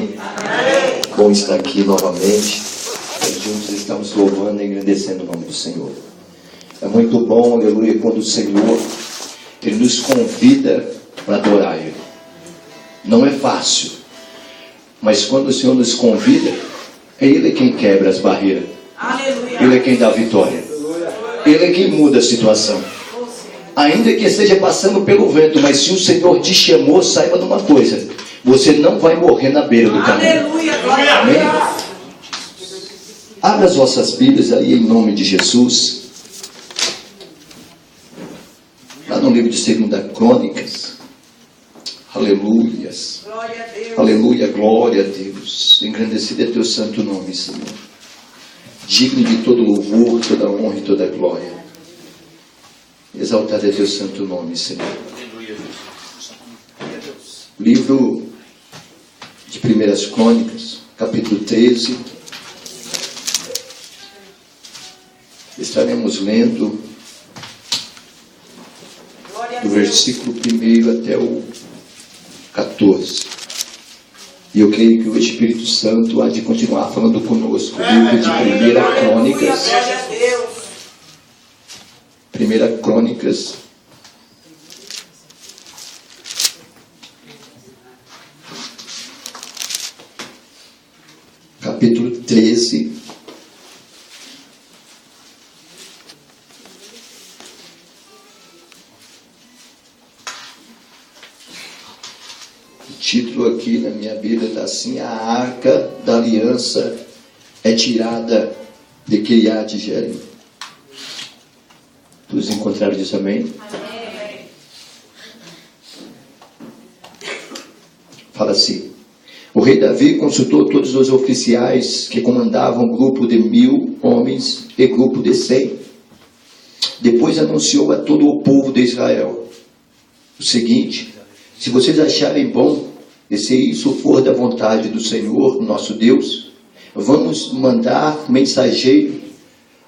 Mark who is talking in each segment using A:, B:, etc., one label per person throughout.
A: Amém? Amém. Bom estar aqui novamente. Juntos estamos louvando e engrandecendo o nome do Senhor. É muito bom, aleluia, quando o Senhor Ele nos convida para adorar Ele. Não é fácil, mas quando o Senhor nos convida, é Ele quem quebra as barreiras. Aleluia. Ele é quem dá a vitória. Ele é quem muda a situação. Ainda que esteja passando pelo vento, mas se o Senhor te chamou, saiba de uma coisa: você não vai morrer na beira do caminho. Aleluia. Amém? Abra as vossas Bíblias aí em nome de Jesus. Lá no livro de 2 Crônicas. Aleluias. Glória a Deus. Aleluia, glória a Deus. Engrandecido é teu santo nome, Senhor. Digno de todo louvor, toda honra e toda glória. Exaltado é teu santo nome, Senhor. Livro de 1 Crônicas, capítulo 13. Estaremos lendo do versículo 1 até o 14. E eu creio que o Espírito Santo há de continuar falando conosco. Livro de 1 Crônicas. 1 Crônicas. Capítulo 13. O título aqui na minha Bíblia está assim: a arca da aliança é tirada de Kiriat Jearim. Todos encontraram isso, amém? Amém. Fala assim: o rei Davi consultou todos os oficiais que comandavam grupo de 1000 homens e grupo de 100. Depois anunciou a todo o povo de Israel o seguinte: se vocês acharem bom, e se isso for da vontade do Senhor, nosso Deus, vamos mandar mensageiro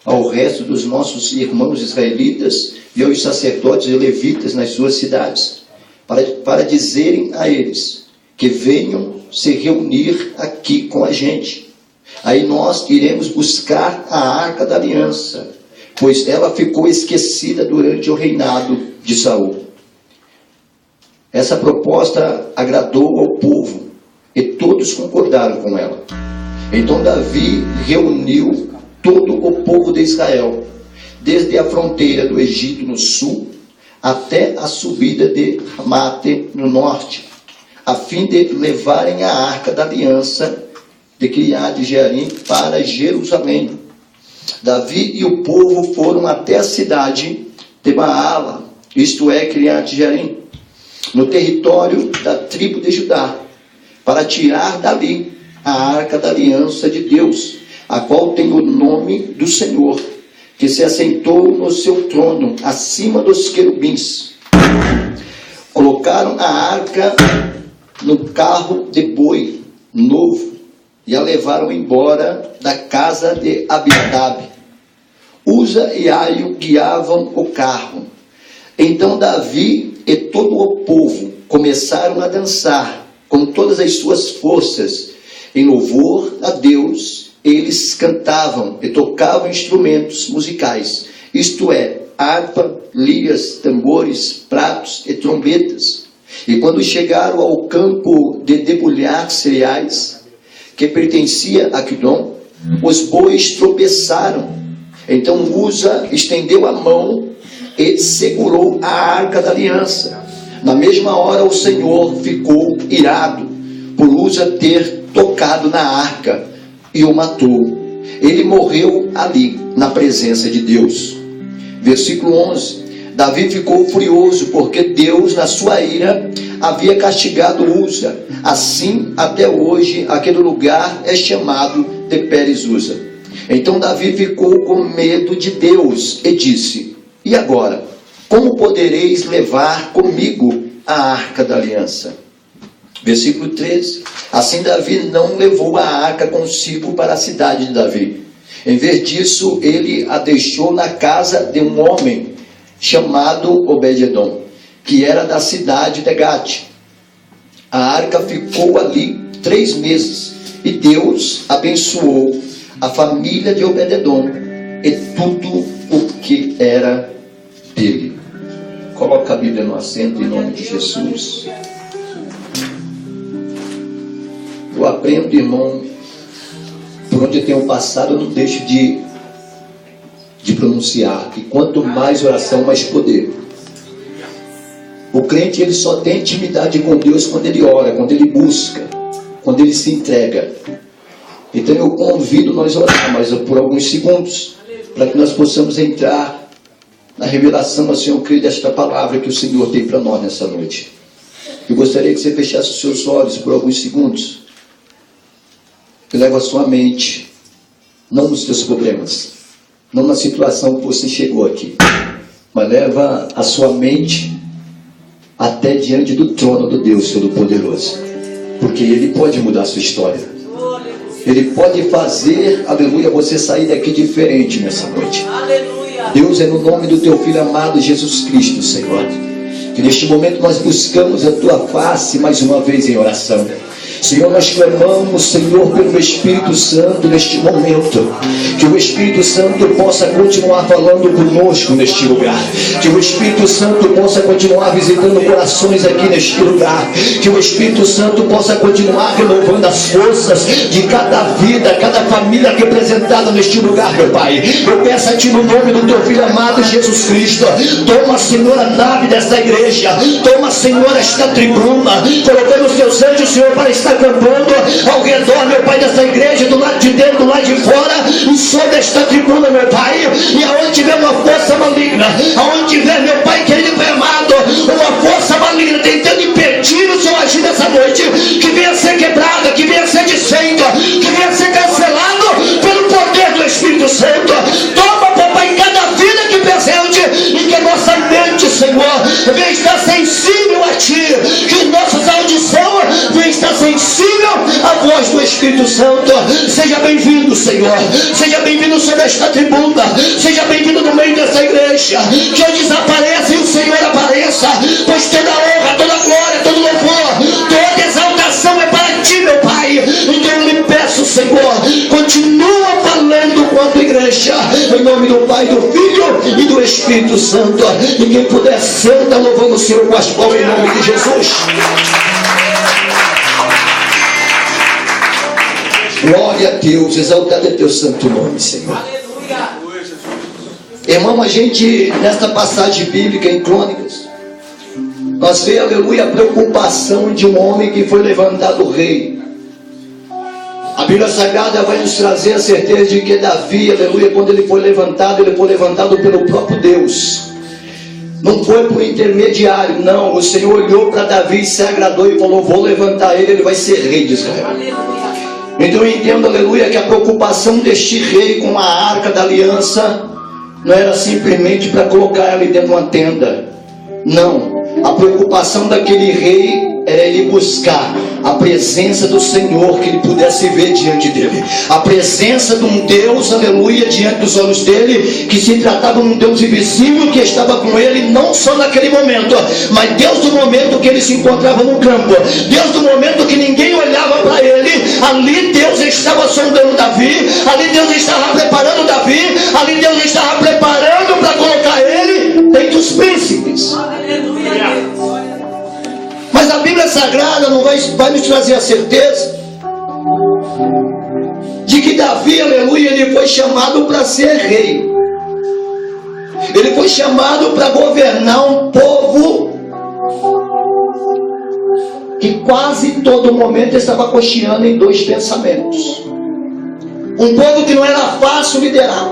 A: ao resto dos nossos irmãos israelitas e aos sacerdotes e levitas nas suas cidades, para dizerem a eles que venham se reunir aqui com a gente. Aí nós iremos buscar a arca da aliança, pois ela ficou esquecida durante o reinado de Saul. Essa proposta agradou ao povo e todos concordaram com ela. Então Davi reuniu todo o povo de Israel, desde a fronteira do Egito no sul até a subida de Ramate no norte, a fim de levarem a arca da aliança de Kiriat Jearim para Jerusalém. Davi e o povo foram até a cidade de Baala, isto é, Kiriat Jearim, no território da tribo de Judá, para tirar dali a arca da aliança de Deus, a qual tem o nome do Senhor, que se assentou no seu trono, acima dos querubins. Colocaram a arca no carro de boi novo, e a levaram embora da casa de Abinadab. Uza e Aio guiavam o carro. Então Davi e todo o povo começaram a dançar com todas as suas forças, em louvor a Deus. Eles cantavam e tocavam instrumentos musicais, isto é, harpa, liras, tambores, pratos e trombetas. E quando chegaram ao campo de debulhar cereais, que pertencia a Quidom, os bois tropeçaram. Então Uza estendeu a mão e segurou a arca da aliança. Na mesma hora o Senhor ficou irado por Uza ter tocado na arca e o matou. Ele morreu ali, na presença de Deus. Versículo 11. Davi ficou furioso, porque Deus, na sua ira, havia castigado Uza. Assim, até hoje, aquele lugar é chamado de Pérez Uza. Então Davi ficou com medo de Deus e disse: e agora, como podereis levar comigo a arca da aliança? Versículo 13. Assim Davi não levou a arca consigo para a cidade de Davi. Em vez disso, ele a deixou na casa de um homem chamado Obed-edom, que era da cidade de Gate. A arca ficou ali 3 meses. E Deus abençoou a família de Obed-edom e tudo o que era dele. Coloca a Bíblia no assento em nome de Jesus. Eu aprendo, irmão, por onde eu tenho passado, eu não deixo de pronunciar que quanto mais oração, mais poder. O crente, ele só tem intimidade com Deus quando ele ora, quando ele busca, quando ele se entrega. Então eu convido nós a orar, mas por alguns segundos, para que nós possamos entrar na revelação, assim, eu creio, desta palavra que o Senhor tem para nós nessa noite. Eu gostaria que você fechasse os seus olhos por alguns segundos e leva a sua mente, não nos teus problemas, não na situação que você chegou aqui, mas leva a sua mente até diante do trono do Deus Todo-Poderoso, porque Ele pode mudar a sua história. Ele pode fazer, aleluia, você sair daqui diferente nessa noite. Aleluia. Deus, é no nome do teu Filho amado Jesus Cristo, Senhor, que neste momento nós buscamos a tua face mais uma vez em oração. Senhor, nós clamamos, Senhor, pelo Espírito Santo neste momento. Que o Espírito Santo possa continuar falando conosco neste lugar. Que o Espírito Santo possa continuar visitando corações aqui neste lugar. Que o Espírito Santo possa continuar renovando as forças de cada vida, cada família representada neste lugar, meu Pai. Eu peço a Ti no nome do Teu Filho amado Jesus Cristo. Toma, Senhor, a nave desta igreja. Toma, Senhor, esta tribuna. Colocando os Teus anjos, Senhor, para estar acampando ao redor, meu Pai, dessa igreja, do lado de dentro, do lado de fora, e sobre esta tribuna, meu Pai, e aonde tiver uma força maligna, aonde tiver, meu Pai querido e amado, uma força maligna tentando impedir o Seu agir nessa noite, que venha ser quebrada, que venha ser desfeita, que venha ser cancelado pelo poder do Espírito Santo. Toma, papai, em cada vida que presente, e que a nossa mente, Senhor, venha estar sensível a Ti, que nossas audições venha estar sensível à voz do Espírito Santo. Seja bem-vindo, Senhor. Seja bem-vindo sobre esta tribuna. Seja bem-vindo no meio dessa igreja. Que eu desapareça e o Senhor apareça. Pois toda honra, toda glória, todo louvor, toda exaltação é para Ti, meu Pai. Então eu lhe peço, Senhor, continua falando quanto igreja. Em nome do Pai, do Filho e do Espírito Santo. E quem puder, senta louvando o Senhor com as palmas em nome de Jesus. Glória a Deus, exaltado é Teu santo nome, Senhor. Aleluia. Irmão, a gente, nesta passagem bíblica em Crônicas, nós vemos, aleluia, a preocupação de um homem que foi levantado rei. A Bíblia Sagrada vai nos trazer a certeza de que Davi, aleluia, quando ele foi levantado pelo próprio Deus. Não foi por intermediário, não. O Senhor olhou para Davi, se agradou e falou: vou levantar ele vai ser rei de Israel. Aleluia. Então eu entendo, aleluia, que a preocupação deste rei com a arca da aliança não era simplesmente para colocar ela dentro de uma tenda. Não, a preocupação daquele rei era ele buscar a presença do Senhor, que ele pudesse ver diante dele, a presença de um Deus, aleluia, diante dos olhos dele, que se tratava de um Deus invisível que estava com ele, não só naquele momento, mas Deus do momento que ele se encontrava no campo, Deus do momento que ninguém olhava para ele, ali Deus estava sondando Davi, ali Deus estava preparando Davi, ali Deus estava preparando para colocar ele entre os príncipes. Aleluia. Mas a Bíblia Sagrada não vai nos trazer a certeza de que Davi, aleluia, ele foi chamado para ser rei. Ele foi chamado para governar um povo que quase todo momento estava cocheando em 2 pensamentos. Um povo que não era fácil liderar.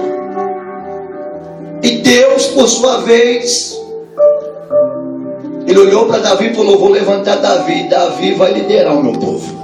A: E Deus, por sua vez, ele olhou para Davi e falou: vou levantar Davi. Davi vai liderar o meu povo.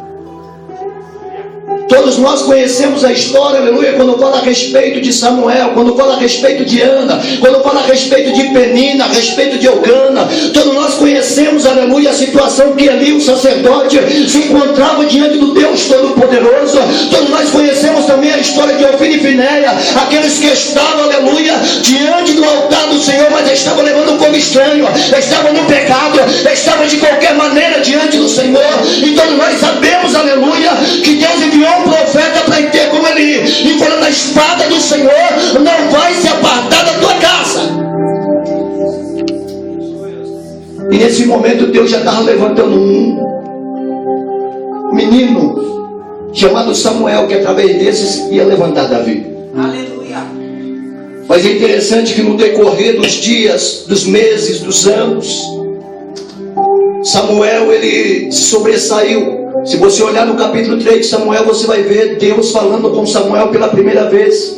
A: Todos nós conhecemos a história, aleluia, quando fala a respeito de Samuel, quando fala a respeito de Ana, quando fala a respeito de Penina, a respeito de Eucana. Todos nós conhecemos, aleluia, a situação que ali o sacerdote se encontrava diante do Deus Todo-Poderoso. Todos nós conhecemos também a história de Ofni e Finéia, aqueles que estavam, aleluia, diante do altar do Senhor, mas estavam levando um fogo estranho, estavam no pecado, estavam de qualquer maneira diante do Senhor. E todos nós sabemos, aleluia, momento Deus já estava levantando um menino chamado Samuel, que através desses ia levantar Davi.
B: Aleluia.
A: Mas é interessante que no decorrer dos dias, dos meses, dos anos, Samuel, ele sobressaiu. Se você olhar no capítulo 3 de Samuel, você vai ver Deus falando com Samuel pela primeira vez.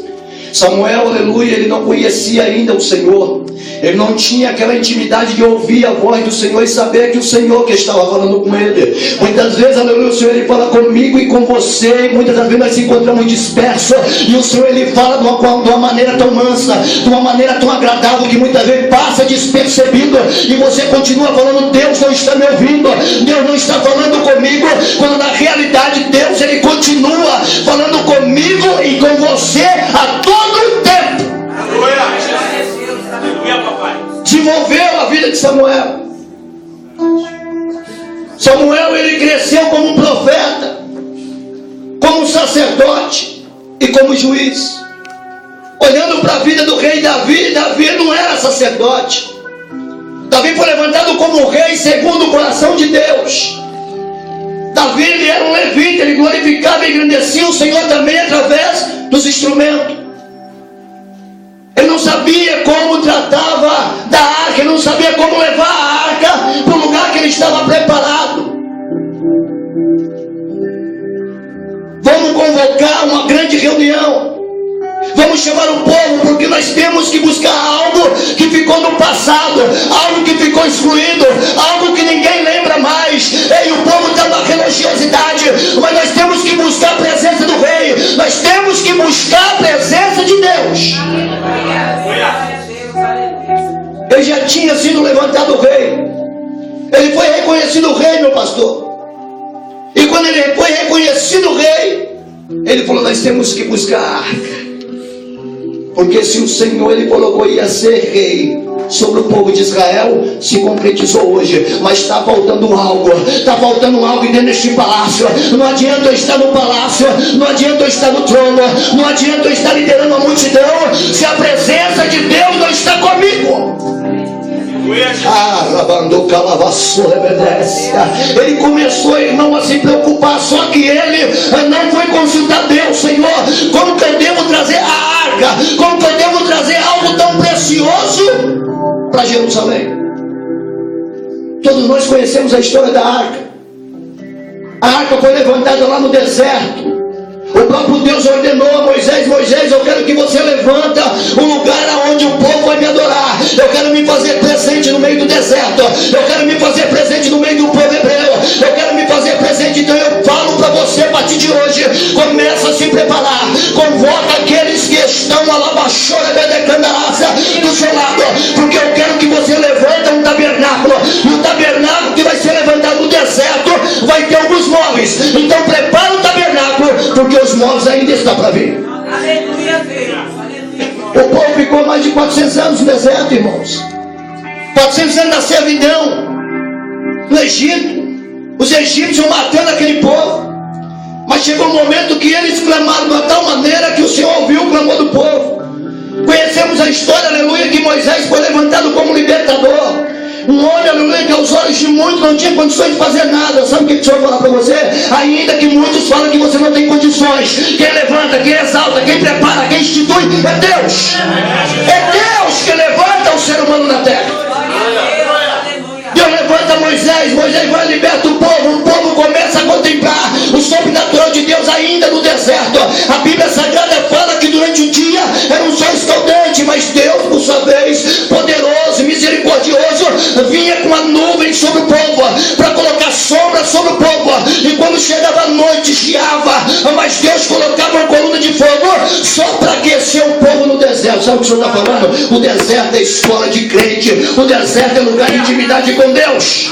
A: Samuel, aleluia, ele não conhecia ainda o Senhor. Ele não tinha aquela intimidade de ouvir a voz do Senhor e saber que o Senhor que estava falando com ele. Muitas vezes, aleluia, o Senhor ele fala comigo e com você, e muitas das vezes nós nos encontramos dispersos, e o Senhor ele fala de uma maneira tão mansa, de uma maneira tão agradável, que muitas vezes passa despercebido, e você continua falando: Deus não está me ouvindo, Deus não está falando comigo, quando na realidade Deus ele continua falando comigo e com você a todo tempo. Desenvolveu a vida de Samuel. Samuel ele cresceu como um profeta, como um sacerdote e como juiz. Olhando para a vida do rei Davi, Davi não era sacerdote. Davi foi levantado como rei segundo o coração de Deus. Davi ele era um levita, ele glorificava e engrandecia o Senhor também através dos instrumentos. Ele não sabia como tratava da arca, ele não sabia como levar a arca para o lugar que ele estava preparado. Vamos convocar uma grande reunião. Vamos chamar o povo, porque nós temos que buscar algo que ficou no passado, algo que ficou excluído, algo que ninguém lembra mais. E o povo está na religiosidade, mas nós temos que buscar a presença do rei, nós temos que buscar a presença de Deus. Ele já tinha sido levantado rei, ele foi reconhecido rei, meu pastor. E quando ele foi reconhecido rei, ele falou: nós temos que buscar a arca. Porque se o Senhor ele colocou ia ser rei sobre o povo de Israel, se concretizou hoje. Mas está faltando algo. Está faltando algo dentro deste palácio. Não adianta eu estar no palácio, não adianta eu estar no trono, não adianta eu estar liderando a multidão, se a presença de Deus não está comigo. Ele começou, irmão, a se preocupar. Só que ele não foi consultar Deus. Senhor, como que eu devo trazer a arca? Como que eu devo trazer algo tão precioso para Jerusalém? Todos nós conhecemos a história da arca. A arca foi levantada lá no deserto. O próprio Deus ordenou a Moisés: Moisés, eu quero que você levanta um lugar onde o povo vai me adorar. Eu quero me fazer presente no meio do deserto. Eu quero me fazer presente no meio do povo hebreu. Eu quero me fazer presente. Então eu falo para você, a partir de hoje, começa a se preparar. Convoca aqueles que estão a labachora do seu lado, porque eu quero que você levante um tabernáculo. E o tabernáculo que vai ser levantado no deserto vai ter alguns móveis. Então prepara o tabernáculo, porque os móveis ainda estão para vir.
B: Aleluia, Deus.
A: O povo ficou mais de 400 anos no deserto, irmãos. 400 anos da servidão no Egito. Os egípcios matando aquele povo. Mas chegou um momento que eles clamaram de uma tal maneira que o Senhor ouviu o clamor do povo. Conhecemos a história, aleluia, que Moisés foi levantado como libertador. Um homem, aleluia, que aos olhos de muitos não tinha condições de fazer nada. Sabe o que o Senhor fala para você? Ainda que muitos falam que você não tem condições, quem levanta, quem exalta, quem prepara, quem institui é Deus. É Deus que levanta o ser humano na terra. Deus levanta Moisés, Moisés vai e liberta o povo começa a contemplar o sobrenatural de Deus ainda no deserto. A Bíblia Sagrada fala que durante o dia era um sol escaldante, mas Deus, por sua vez, poderoso, misericordioso, vinha com a nuvem sobre o povo, para colocar sombra sobre o povo, e quando chegava a noite, chiava, mas Deus colocava uma coluna de fogo, só para aquecer o povo no deserto. Sabe o que o Senhor está falando? O deserto é escola de crente, o deserto é lugar de intimidade com Deus.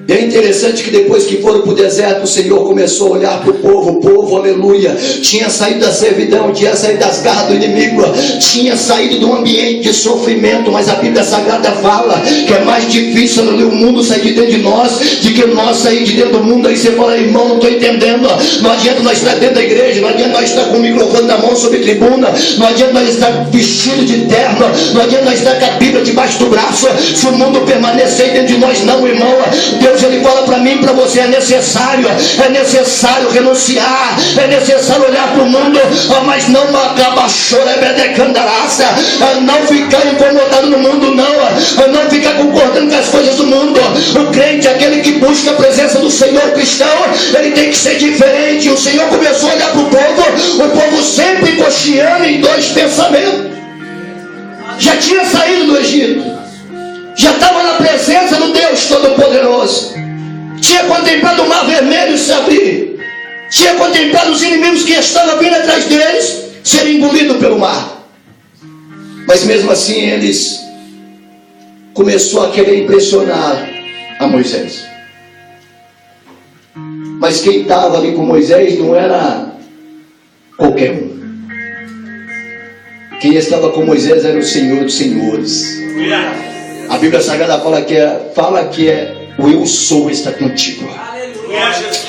A: E é interessante que depois que foram para o deserto, o Senhor começou a olhar para o povo, aleluia, tinha saído da servidão, tinha saído das garras do inimigo, tinha saído de um ambiente de sofrimento, mas a Bíblia Sagrada fala que é mais difícil, aleluia, o mundo sair de dentro de nós, do que nós sair de dentro do mundo. Aí você fala, irmão, não estou entendendo, não adianta nós estar dentro da igreja, não adianta nós estar com o microfone na mão sobre tribuna, não adianta nós estar vestido de terno, não adianta nós estar com a Bíblia debaixo do braço, se o mundo permanecer dentro de nós. Não, irmão, Deus ele fala para mim, para você, é necessário renunciar, é necessário olhar para o mundo, mas não acaba não ficar incomodado no mundo, não ficar concordando com as coisas do mundo. O crente, aquele que busca a presença do Senhor, cristão, ele tem que ser diferente. O Senhor começou a olhar para o povo sempre cocheando em dois pensamentos. Já tinha saído do Egito, já estava na presença do Deus Todo-Poderoso, tinha contemplado o mar vermelho se abrir, tinha contemplado os inimigos que estavam vindo atrás deles serem engolidos pelo mar. Mas mesmo assim eles começou a querer impressionar a Moisés. Mas quem estava ali com Moisés não era qualquer um. Quem estava com Moisés era o Senhor dos Senhores. A Bíblia Sagrada fala que o eu sou está contigo.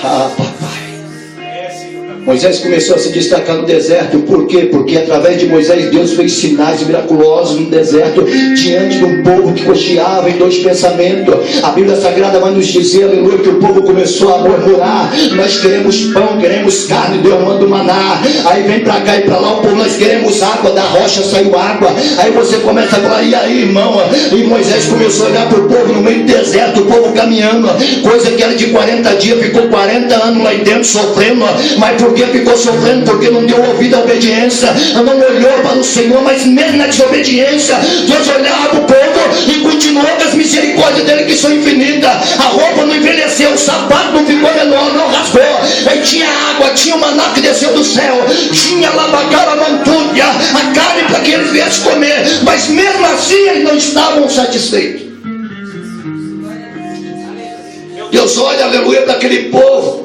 A: Ah, papai. Moisés começou a se destacar no deserto. Por quê? Porque através de Moisés Deus fez sinais miraculosos no deserto, diante de um povo que cocheava em dois pensamentos. A Bíblia Sagrada vai nos dizer, aleluia, que o povo começou a murmurar: nós queremos pão, queremos carne, Deus manda o maná. Aí vem para cá e para lá o povo: nós queremos água, da rocha saiu água. Aí você começa a falar: e aí, irmão? E Moisés começou a olhar para o povo no meio do deserto, o povo caminhando, coisa que era de 40 dias, ficou 40 anos lá dentro sofrendo. Mas por que ficou sofrendo? Porque não deu ouvido à obediência, não olhou para o Senhor. Mas mesmo na desobediência, Deus olhava para o povo e continuou com as misericórdias dele, que são infinitas. A roupa não envelheceu, o sapato não ficou menor, não rasgou. Aí tinha água, tinha o maná que desceu do céu, tinha labacara, mantúria, a carne para que eles viessem comer. Mas mesmo assim eles não estavam satisfeitos. Deus olha, aleluia, para aquele povo.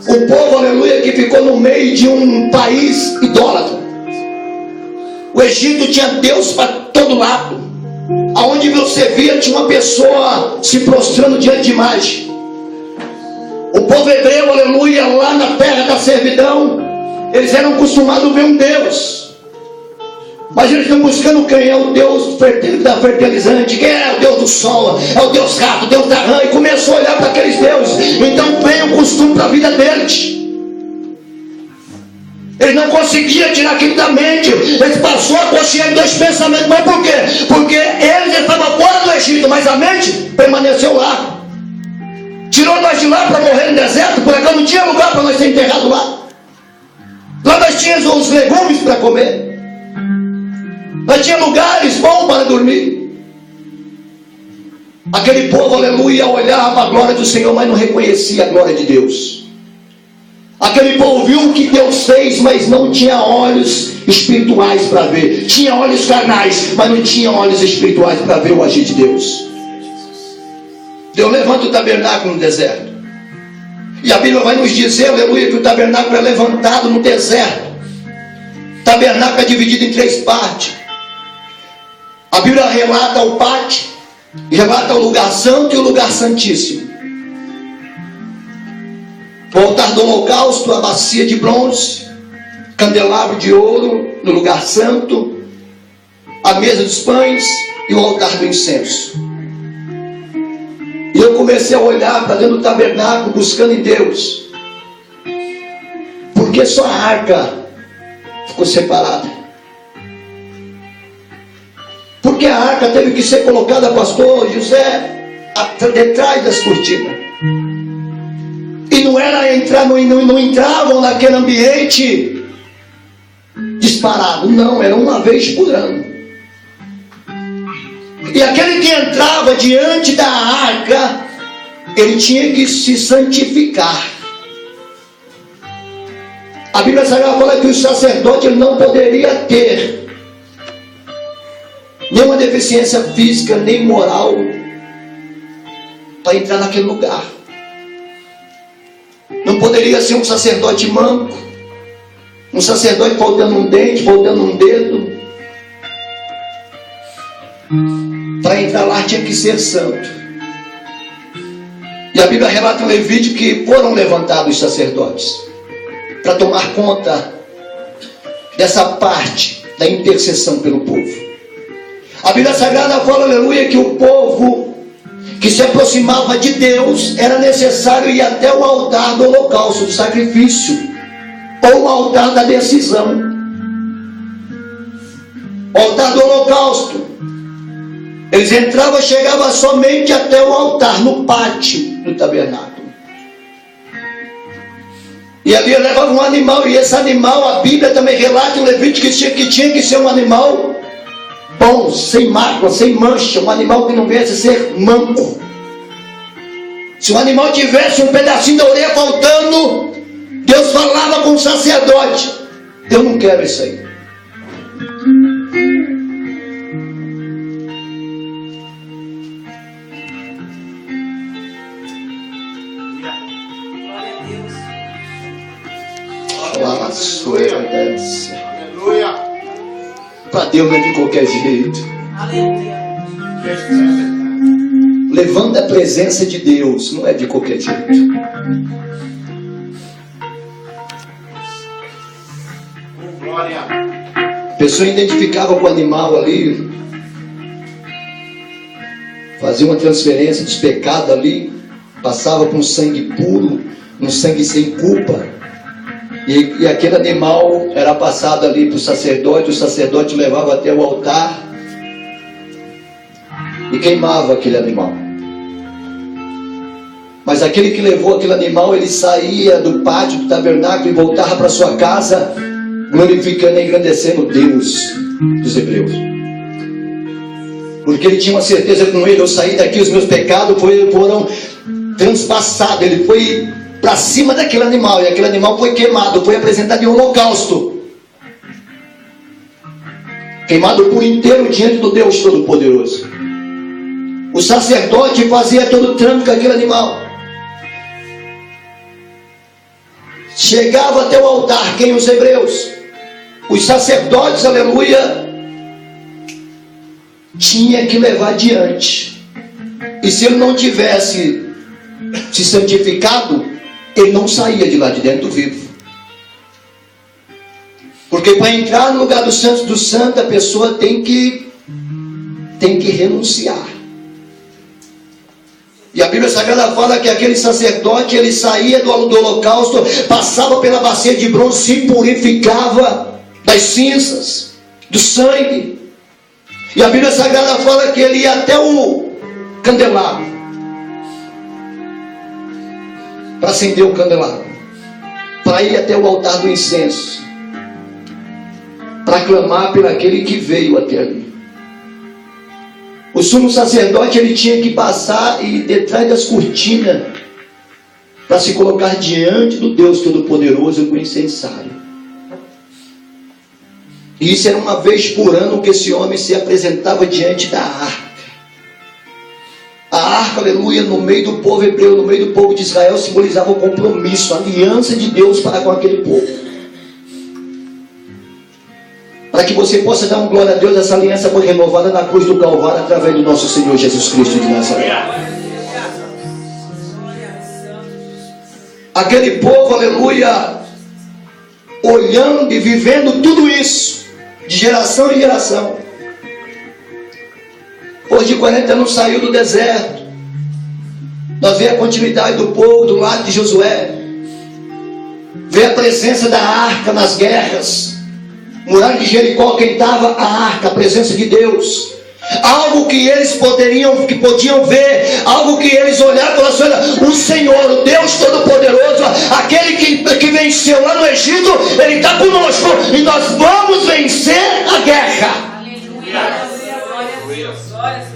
A: O povo, aleluia, que ficou no meio de um país idólatra. O Egito tinha Deus para todo lado. Aonde você via, tinha uma pessoa se prostrando diante de imagem. O povo hebreu, aleluia, lá na terra da servidão, eles eram acostumados a ver um Deus. Mas eles estão buscando quem é o Deus da fertilizante, quem é o Deus do sol, é o Deus gato, o Deus da rã. E começou a olhar para aqueles deuses. Então veio o costume para a vida deles. Eles não conseguiam tirar aquilo da mente. Eles passaram a cochear em dois pensamentos. Mas por quê? Porque eles estavam fora do Egito, mas a mente permaneceu lá. Tirou nós de lá para morrer no deserto, porque não tinha lugar para nós ser enterrados lá. Lá nós tínhamos os legumes para comer. Nós tínhamos lugares bons para dormir. Aquele povo, aleluia, olhava para a glória do Senhor, mas não reconhecia a glória de Deus. Aquele povo viu o que Deus fez, mas não tinha olhos espirituais para ver. Tinha olhos carnais, mas não tinha olhos espirituais para ver o agir de Deus. Deus levanta o tabernáculo no deserto. E a Bíblia vai nos dizer, aleluia, que o tabernáculo é levantado no deserto. O tabernáculo é dividido em 3 partes. A Bíblia relata o pátio, relata o lugar santo e o lugar santíssimo. O altar do holocausto, a bacia de bronze, candelabro de ouro no lugar santo, a mesa dos pães e o altar do incenso. E eu comecei a olhar para dentro do tabernáculo, buscando em Deus, porque só a arca ficou separada. Porque a arca teve que ser colocada, pastor José, detrás das cortinas. E não era entrar, não entravam naquele ambiente disparado, não, era uma vez por ano. E aquele que entrava diante da arca, ele tinha que se santificar. A Bíblia Sagrada fala que o sacerdote ele não poderia ter nenhuma deficiência física, nem moral. para entrar naquele lugar. Não poderia ser um sacerdote manco, um sacerdote faltando um dente, faltando um dedo. Para entrar lá tinha que ser santo. E a Bíblia relata em Levítico que foram levantados os sacerdotes para tomar conta dessa parte da intercessão pelo povo. A Bíblia Sagrada fala, aleluia, que o povo que se aproximava de Deus era necessário ir até o altar do holocausto, do sacrifício, ou o altar da decisão. O altar do holocausto, eles entravam e chegavam somente até o altar, no pátio do tabernáculo. E ali levavam um animal, e esse animal, a Bíblia também relata em Levítico que tinha que ser um animal bom, sem mácula, sem mancha, um animal que não viesse a ser manco. Se o animal tivesse um pedacinho da orelha faltando, Deus falava com o sacerdote: eu não quero isso aí.
C: Aleluia.
A: Para Deus não é de qualquer jeito.
B: Aleluia.
A: Levando a presença de Deus, não é de qualquer jeito.
C: Glória.
A: A pessoa identificava com o animal ali, fazia uma transferência dos pecados ali, passava com sangue puro, um sangue sem culpa. E aquele animal era passado ali para o sacerdote levava até o altar e queimava aquele animal. Mas aquele que levou aquele animal, ele saía do pátio do tabernáculo e voltava para sua casa, glorificando e engrandecendo Deus dos hebreus. Porque ele tinha uma certeza com ele: eu saí daqui, os meus pecados foram transpassados. Ele foi para cima daquele animal, e aquele animal foi queimado, foi apresentado em holocausto, queimado por inteiro diante do Deus Todo-Poderoso. O sacerdote fazia todo o trâmite com aquele animal, chegava até o altar. Quem? Os hebreus. Os sacerdotes, aleluia, tinha que levar adiante. E se ele não tivesse se santificado, ele não saía de lá de dentro vivo. Porque para entrar no lugar do santo, a pessoa tem que renunciar. E a Bíblia Sagrada fala que aquele sacerdote, ele saía do holocausto, passava pela bacia de bronze, se purificava das cinzas, do sangue. E a Bíblia Sagrada fala que ele ia até o candelabro para acender o candelabro, para ir até o altar do incenso, para clamar por aquele que veio até ali. O sumo sacerdote, ele tinha que passar e detrás das cortinas para se colocar diante do Deus Todo-Poderoso com o incensário. E isso era uma vez por ano que esse homem se apresentava diante da arca. A arca, aleluia, no meio do povo hebreu, no meio do povo de Israel, simbolizava o compromisso, a aliança de Deus para com aquele povo. Para que você possa dar uma glória a Deus, essa aliança foi renovada na cruz do Calvário através do nosso Senhor Jesus Cristo de Nazaré. Aquele povo, aleluia, olhando e vivendo tudo isso, de geração em geração. Depois de 40 anos saiu do deserto. Nós vemos a continuidade do povo do lado de Josué. Vê a presença da arca nas guerras. Muralha de Jericó, quem estava? A arca, a presença de Deus. Algo que eles podiam ver, algo que eles olharam e falaram assim: olha, o Senhor, o Deus Todo-Poderoso, aquele que venceu lá no Egito, Ele está conosco, e nós vamos vencer a guerra.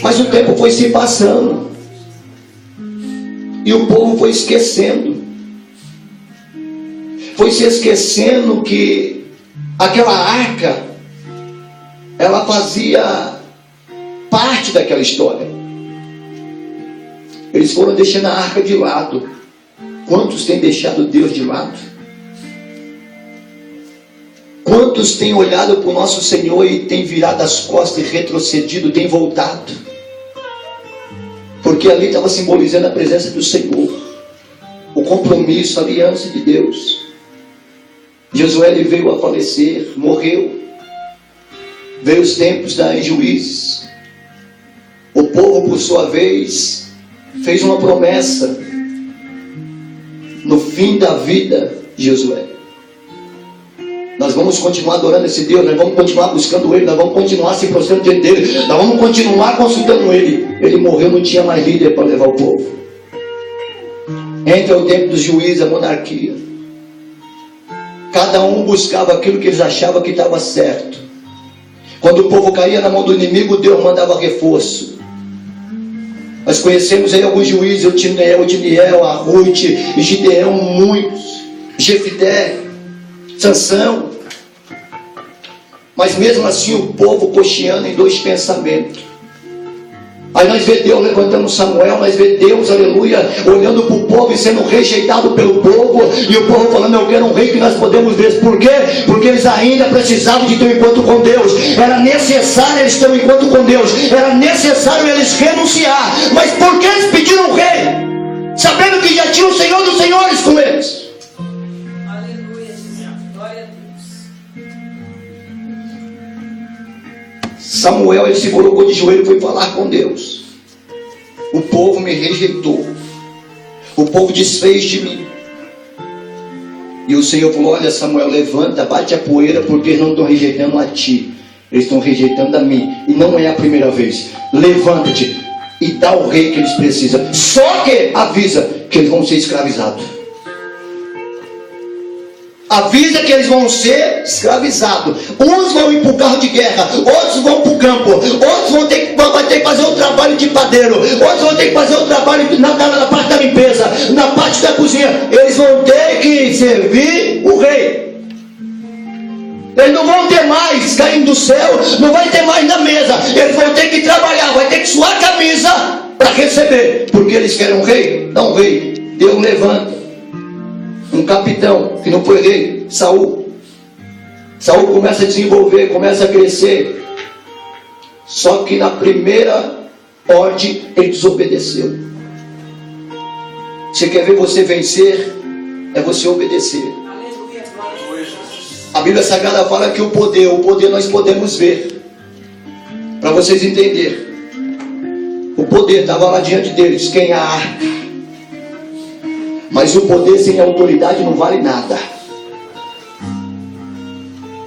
A: Mas o tempo foi se passando, e o povo foi esquecendo. Foi se esquecendo que aquela arca, ela fazia parte daquela história. Eles foram deixando a arca de lado. Quantos têm deixado Deus de lado? Quantos têm olhado para o nosso Senhor e têm virado as costas e retrocedido, têm voltado? Porque ali estava simbolizando a presença do Senhor, o compromisso, a aliança de Deus. Josué ele veio a falecer, morreu. Veio os tempos da Juízes. O povo, por sua vez, fez uma promessa no fim da vida de Josué. Nós vamos continuar adorando esse Deus, nós vamos continuar buscando Ele, nós vamos continuar se prostrando diante dEle, nós vamos continuar consultando Ele. Ele morreu, não tinha mais líder para levar o povo. Entra o tempo dos juízes, a monarquia. Cada um buscava aquilo que eles achavam que estava certo. Quando o povo caía na mão do inimigo, Deus mandava reforço. Nós conhecemos aí alguns juízes, Otiniel, a Ruth, Gideão, muitos, Jefité, Sansão. Mas mesmo assim o povo cocheando em dois pensamentos. Aí nós vemos Deus levantando Samuel, nós vemos Deus, aleluia, olhando para o povo e sendo rejeitado pelo povo, e o povo falando, eu quero um rei que nós podemos ver. Por quê? Porque eles ainda precisavam de ter um encontro com Deus. Era necessário eles terem um encontro com Deus, era necessário eles renunciar. Mas por que eles pediram um rei? Sabendo que já tinha o Senhor dos Senhores com eles.
B: Aleluia, glória a Deus.
A: Samuel ele se colocou de joelho e foi falar com Deus. O povo me rejeitou, o povo desfez de mim. E o Senhor falou, olha Samuel, levanta, bate a poeira, porque eles não estão rejeitando a ti, eles estão rejeitando a mim. E não é a primeira vez. Levanta-te e dá o rei que eles precisam. Só que avisa que eles vão ser escravizados. Avisa que eles vão ser escravizados. Uns vão ir para o carro de guerra, outros vão para o campo, outros vão ter que fazer o trabalho de padeiro, outros vão ter que fazer o trabalho na parte da limpeza, na parte da cozinha. Eles vão ter que servir o rei. Eles não vão ter mais caindo do céu, não vai ter mais na mesa. Eles vão ter que trabalhar, vai ter que suar a camisa para receber. Porque eles querem um rei? Não, rei. Deus levanta um capitão que não foi rei, Saul. Saul começa a desenvolver, começa a crescer. Só que na primeira ordem ele desobedeceu. Você quer ver você vencer? É você obedecer.
B: Aleluia, glória a Deus.
A: A Bíblia Sagrada fala que o poder nós podemos ver. Para vocês entenderem, o poder estava lá diante deles, quem a arca. Mas o poder sem autoridade não vale nada.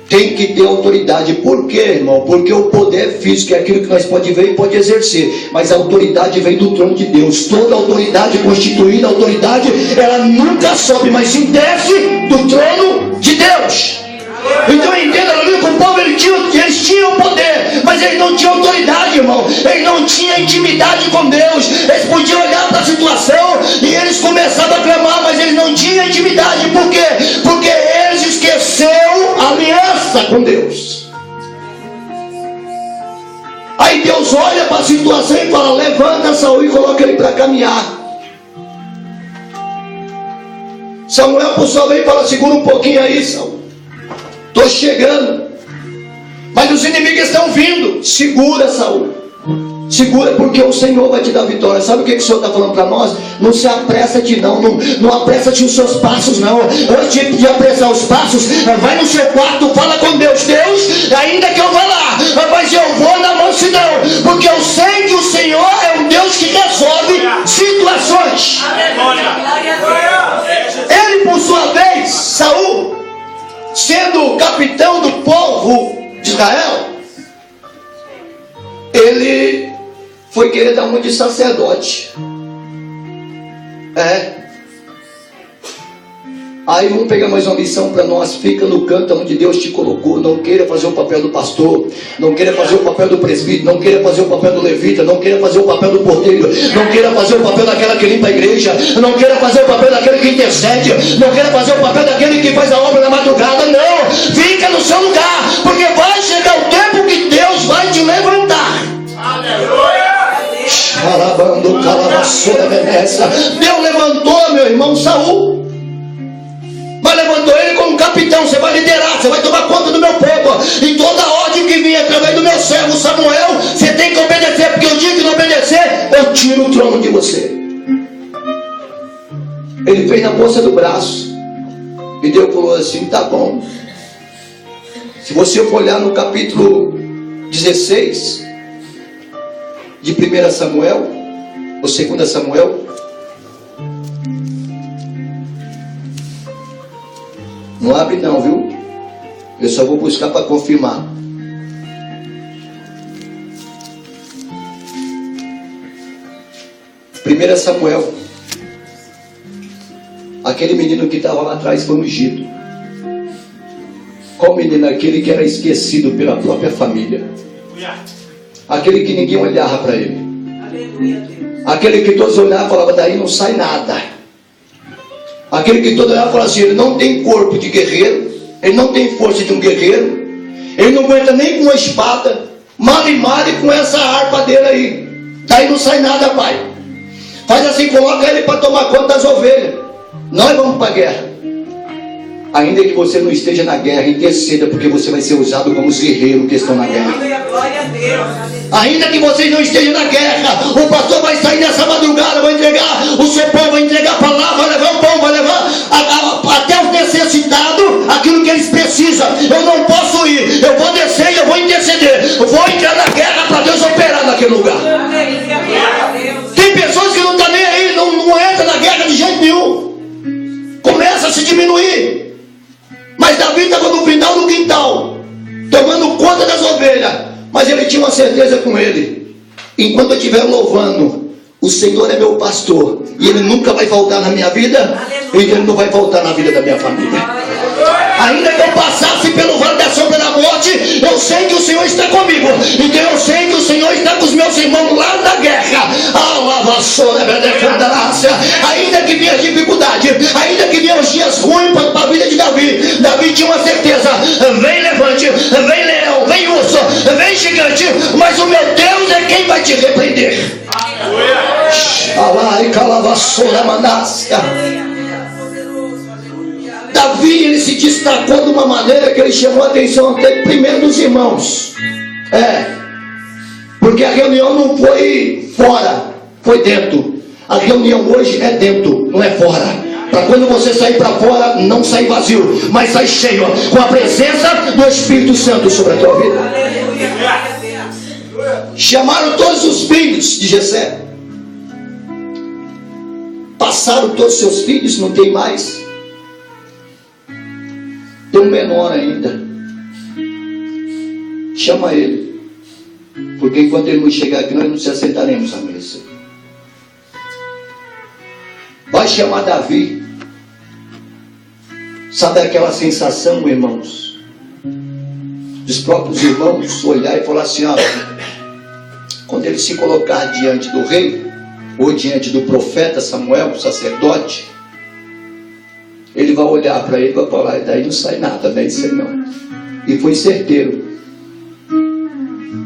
A: Tem que ter autoridade. Por quê, irmão? Porque o poder físico é aquilo que nós podemos ver e pode exercer. Mas a autoridade vem do trono de Deus. Toda autoridade constituída, autoridade, ela nunca sobe, mas sim desce do trono de Deus. Então entenda, que o povo eles tinham poder, mas eles não tinham autoridade, irmão. Eles não tinham intimidade com Deus. Eles podiam olhar para a situação e eles começavam a clamar, mas eles não tinham intimidade. Por quê? Porque eles esqueceram a aliança com Deus. Aí Deus olha para a situação e fala, levanta Saul e coloca ele para caminhar. Samuel por sua vez fala, segura um pouquinho aí, Saul, estou chegando, mas os inimigos estão vindo. Segura, Saul, segura, porque o Senhor vai te dar vitória. Sabe o que o Senhor está falando para nós? Não se apressa-te não apressa-te os seus passos não. Antes de apressar os passos, vai no seu quarto, fala com Deus. Deus, ainda que eu vá lá, mas eu vou na mansidão, porque eu sei que o Senhor é um Deus que resolve situações. Ele por sua vez, Saul, sendo capitão do povo de Israel, ele foi querer dar uma de sacerdote. Aí vamos pegar mais uma lição para nós. Fica no canto onde Deus te colocou. Não queira fazer o papel do pastor, não queira fazer o papel do presbítero, não queira fazer o papel do levita, não queira fazer o papel do porteiro, não queira fazer o papel daquela que limpa a igreja, não queira fazer o papel daquele que intercede, não queira fazer o papel daquele que faz a obra na madrugada. Não, fica no seu lugar, porque vai chegar o tempo que Deus vai te levantar.
C: Aleluia!
A: Deus levantou, meu irmão, Saul. Mas levantou ele como capitão. Você vai liderar, você vai tomar conta do meu povo. E toda ordem que vinha através do meu servo Samuel, você tem que obedecer. Porque o dia que não obedecer, eu tiro o trono de você. Ele fez na força do braço. E Deus falou assim: tá bom. Se você for olhar no capítulo 16 de 1 Samuel, ou 2 Samuel, não abre não, viu? Eu só vou buscar para confirmar. Primeira Samuel. Aquele menino que estava lá atrás foi ungido. Qual menino? Aquele que era esquecido pela própria família. Aquele que ninguém olhava para ele. Aquele que todos olhavam e falavam: daí não sai nada. Aquele que todos olhavam e falavam assim: ele não tem corpo de guerreiro, ele não tem força de um guerreiro, ele não aguenta nem com uma espada, male com essa harpa dele aí. Daí não sai nada, pai. Faz assim, coloca ele para tomar conta das ovelhas. Nós vamos para a guerra. Ainda que você não esteja na guerra, interceda, porque você vai ser usado como os guerreiros que estão na guerra. Ainda que vocês não estejam na guerra, o pastor vai sair nessa madrugada, vai entregar o seu pão, vai entregar a palavra, vai levar o pão, vai levar até os necessitados aquilo que eles precisam. Eu não posso ir, eu vou descer e eu vou interceder. Eu vou entrar na guerra para Deus operar naquele lugar. Tem pessoas que não estão nem aí, não entram na guerra de jeito nenhum. Começa a se diminuir. Mas Davi estava no final do quintal, tomando conta das ovelhas. Mas ele tinha uma certeza com ele: enquanto eu estiver louvando, o Senhor é meu pastor, e Ele nunca vai faltar na minha vida, e Ele não vai faltar na vida da minha família. Ainda que eu passasse pelo vale da sombra da morte, eu sei que o Senhor está comigo. Então eu sei que o Senhor está com os meus irmãos lá na guerra. Ainda que venha dificuldade, ainda que venha os dias ruins para a vida de Davi, Davi tinha uma certeza: vem levante, vem leão, vem urso, vem gigante, mas o meu Deus é quem vai te repreender. Davi, ele se destacou de uma maneira que ele chamou a atenção até primeiro dos irmãos. Porque a reunião não foi fora, foi dentro. A reunião hoje é dentro, não é fora. Para quando você sair para fora, não sair vazio, mas sair cheio, com a presença do Espírito Santo sobre a tua vida. Chamaram todos os filhos de Jessé. Passaram todos os seus filhos, não tem mais. Tem um menor ainda. Chama ele. Porque enquanto ele não chegar aqui, nós não se assentaremos à mesa. Vai chamar Davi. Sabe aquela sensação, irmãos, dos próprios irmãos olhar e falar assim: ó, quando ele se colocar diante do rei, ou diante do profeta Samuel, o sacerdote, ele vai olhar para ele e vai falar: daí não sai nada, daí isso aí não. E foi certeiro.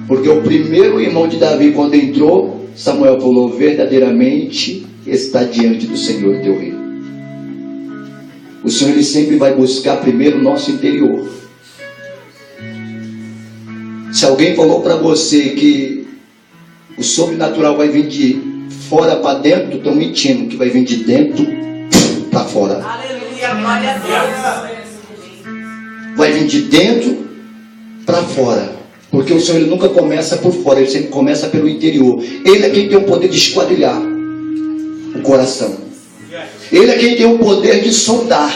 A: Porque o primeiro irmão de Davi, quando entrou, Samuel falou: verdadeiramente está diante do Senhor teu rei. O Senhor, ele sempre vai buscar primeiro o nosso interior. Se alguém falou para você que o sobrenatural vai vir de fora para dentro, estão mentindo, que vai vir de dentro para fora. Vai vir de dentro para fora. Porque o Senhor, ele nunca começa por fora, ele sempre começa pelo interior. Ele é quem tem o poder de esquadrilhar o coração. Ele é quem tem o poder de sondar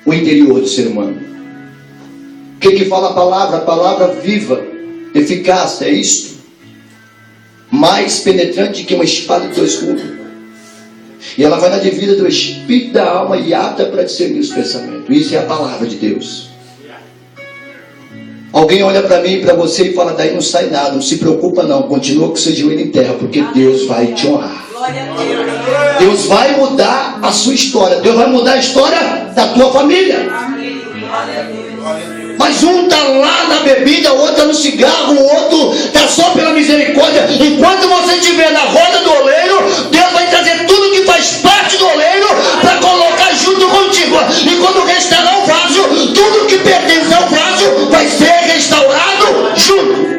A: o interior do ser humano. O que fala a palavra? A palavra viva, eficaz, é isto. Mais penetrante que uma espada de 2 gumes. E ela vai na divida do espírito, da alma, e apta para discernir os pensamentos. Isso é a palavra de Deus. Alguém olha para mim e para você e fala: daí não sai nada, não se preocupa não, continua com seu joelho em terra, porque Deus vai te honrar. Deus vai mudar a sua história, Deus vai mudar a história da tua família. Mas um está lá na bebida, o outro está no cigarro, o outro está só pela misericórdia. Enquanto você estiver na roda do oleiro, Deus vai trazer tudo que faz parte do oleiro para colocar junto contigo. E quando restaurar o vaso, tudo que pertence ao vaso vai ser restaurado junto.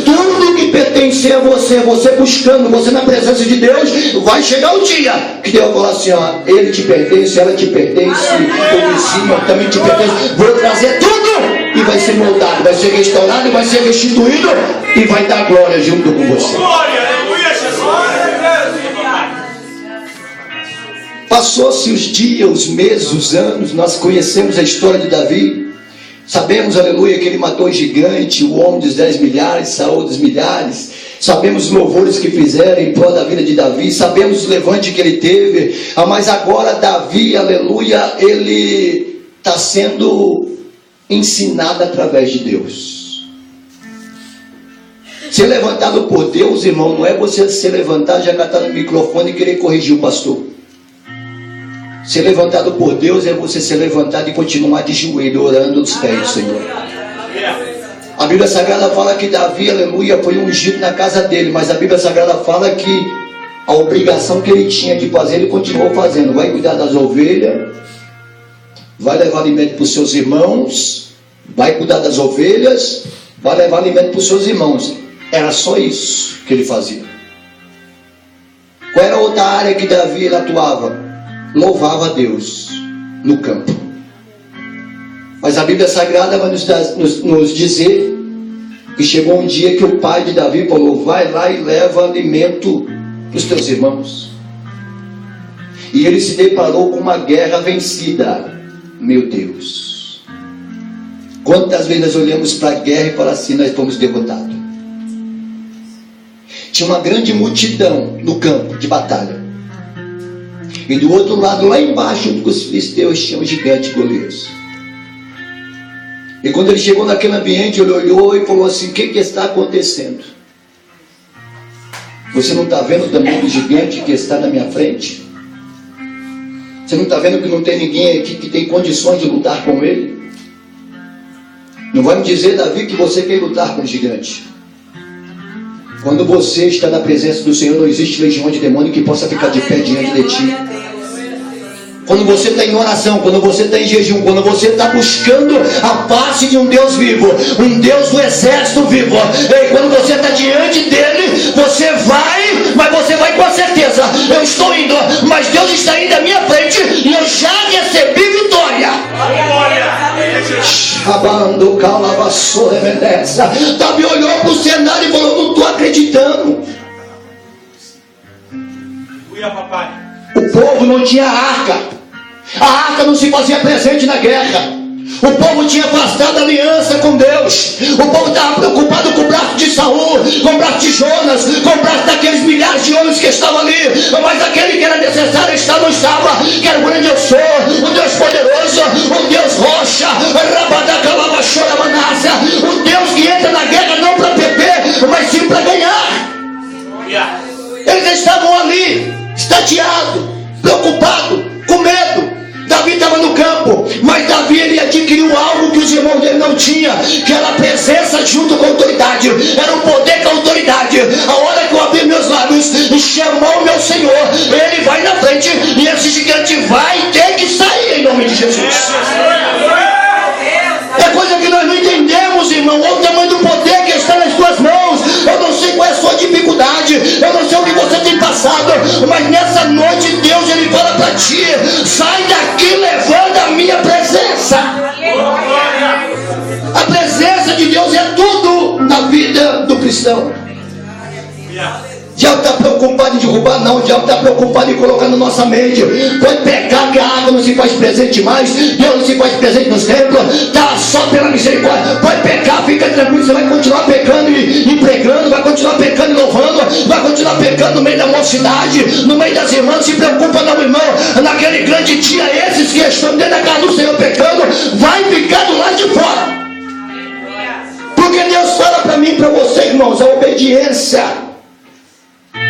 A: Tudo que pertence a você, você buscando, você na presença de Deus, vai chegar o dia que Deus vai falar assim, ó, ele te pertence, ela te pertence, o vizinho também te pertence, vou trazer tudo e vai ser moldado, vai ser restaurado, vai ser restituído e vai dar glória junto com você. Passou-se os dias, os meses, os anos, nós conhecemos a história de Davi. Sabemos, aleluia, que ele matou o gigante, o homem dos 10 milhares, Saul dos milhares. Sabemos os louvores que fizeram em prol da vida de Davi. Sabemos o levante que ele teve. Mas agora Davi, aleluia, ele está sendo ensinado através de Deus. Ser levantado por Deus, irmão, não é você se levantar, já catar no microfone e querer corrigir o pastor. Ser levantado por Deus é você ser levantado e continuar de joelho, orando nos pés do Senhor. A Bíblia Sagrada fala que Davi, aleluia, foi ungido na casa dele, mas a Bíblia Sagrada fala que a obrigação que ele tinha de fazer, ele continuou fazendo. Vai cuidar das ovelhas, vai levar alimento para os seus irmãos, vai cuidar das ovelhas, vai levar alimento para os seus irmãos. Era só isso que ele fazia. Qual era a outra área que Davi atuava? Louvava a Deus no campo. Mas a Bíblia Sagrada vai nos dizer que chegou um dia que o pai de Davi falou, vai lá e leva alimento para os teus irmãos. E ele se deparou com uma guerra vencida. Meu Deus, quantas vezes nós olhamos para a guerra e falamos assim, nós fomos derrotados. Tinha uma grande multidão no campo de batalha. E do outro lado, lá embaixo, junto com os filisteus, tinha um gigante Golias. E quando ele chegou naquele ambiente, ele olhou e falou assim, o que está acontecendo? Você não está vendo também o gigante que está na minha frente? Você não está vendo que não tem ninguém aqui que tem condições de lutar com ele? Não vai me dizer, Davi, que você quer lutar com o gigante. Quando você está na presença do Senhor, não existe legião de demônio que possa ficar de pé diante de ti. Quando você está em oração, quando você está em jejum, quando você está buscando a face de um Deus vivo, um Deus do exército vivo, e quando você está diante dele, você vai, mas você vai com a certeza, eu estou indo, mas Deus está indo à minha frente e eu já recebi vitória. Davi olhou para o cenário e falou, não estou acreditando. O povo não tinha arca. A arca não se fazia presente na guerra. O povo tinha afastado a aliança com Deus. O povo estava preocupado com o braço de Saul, com o braço de Jonas, com o braço daqueles milhares de homens que estavam ali. Mas aquele que era necessário estar não estava. Que era o grande eu sou, o Deus poderoso, o Deus rocha, o Deus que entra na guerra não para perder, mas sim para ganhar. Eles estavam ali, estateados, preocupados, com medo. Davi estava no campo, mas Davi ele adquiriu algo que os irmãos dele não tinham, que era a presença junto com a autoridade, era o poder com a autoridade. A hora que eu abrir meus lábios e chamar o meu Senhor, ele vai na frente e esse gigante vai ter que sair em nome de Jesus. É coisa que nós não entendemos, irmão. Olha o tamanho do poder que está nas tuas mãos. Eu não sei qual é a sua dificuldade, eu não sei o que você tem passado, mas nessa noite Deus ele fala para ti, sai daqui levando a minha presença. A presença de Deus é tudo na vida do cristão. O diabo está preocupado em derrubar? Não, o diabo está preocupado em colocar na nossa mente. Pode pecar que a água não se faz presente mais, Deus não se faz presente nos templos, está só pela misericórdia. Pode pecar, fica tranquilo, você vai continuar pecando e pregando, vai continuar pecando e louvando, vai continuar pecando no meio da mocidade, no meio das irmãs. Não se preocupa não, irmão, naquele grande dia, esses que estão dentro da casa do Senhor pecando, vai ficar do lado de fora. Porque Deus fala para mim e para você, irmãos, a obediência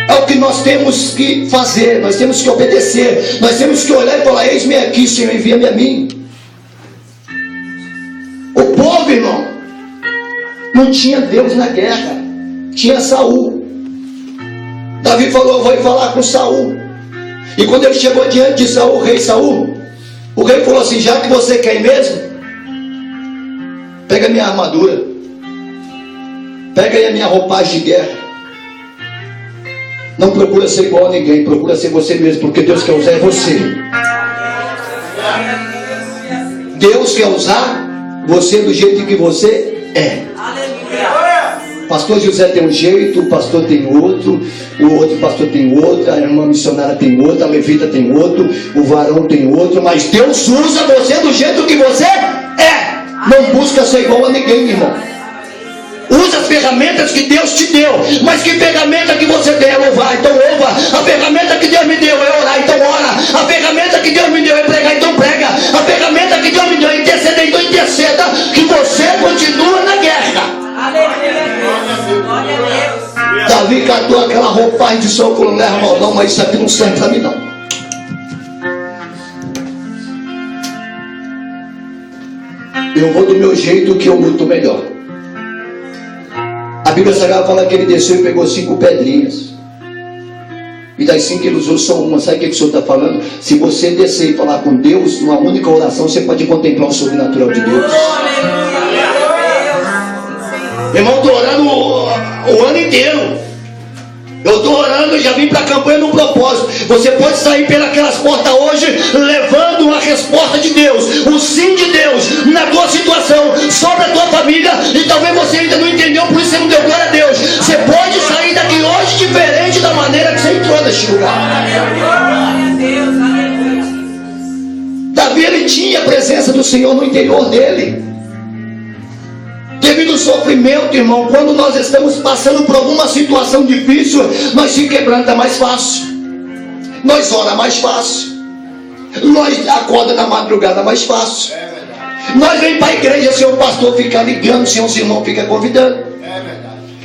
A: É o que nós temos que fazer, nós temos que obedecer, nós temos que olhar e falar: eis-me aqui, Senhor, envia-me a mim. O povo, irmão, não tinha Deus na guerra, tinha Saul. Davi falou: eu vou falar com Saul. E quando ele chegou diante de Saul, o rei Saul, o rei falou assim: já que você quer ir mesmo, pega minha armadura, pega aí a minha roupagem de guerra. Não procura ser igual a ninguém, procura ser você mesmo, porque Deus quer usar você. Deus quer usar você do jeito que você é. Pastor José tem um jeito, o pastor tem outro, o outro pastor tem outro, a irmã missionária tem outro, a levita tem outro, o varão tem outro, mas Deus usa você do jeito que você é. Não busca ser igual a ninguém, irmão. Usa as ferramentas que Deus te deu. Mas que ferramenta que você tem é louvar? Então louva. A ferramenta que Deus me deu é orar, então ora. A ferramenta que Deus me deu é pregar, então prega. A ferramenta que Deus me deu é interceder, então interceda. Que você continua na guerra. Davi catou aquela roupagem de sol, falou: não leva mal não, mas isso aqui não serve para mim não. Eu vou do meu jeito que eu luto melhor. A Bíblia Sagrada fala que ele desceu e pegou 5 pedrinhas. E das 5 ele usou só uma. Sabe o que o Senhor está falando? Se você descer e falar com Deus, numa única oração, você pode contemplar o sobrenatural de Deus. Irmão, eu estou orando o ano inteiro. Eu estou orando, eu já vim para a campanha no propósito. Você pode sair pelas portas hoje levando uma resposta de Deus, o sim de Deus na tua situação, sobre a tua família. E talvez você ainda não entendeu, por isso você não deu glória a Deus. Você pode sair daqui hoje diferente da maneira que você entrou neste lugar. Davi, ele tinha a presença do Senhor no interior dele. Devido ao sofrimento, irmão, quando nós estamos passando por alguma situação difícil, nós se quebranta mais fácil, nós ora mais fácil, nós acorda na madrugada mais fácil, nós vem para a igreja sem o pastor ficar ligando, sem os irmãos ficar convidando.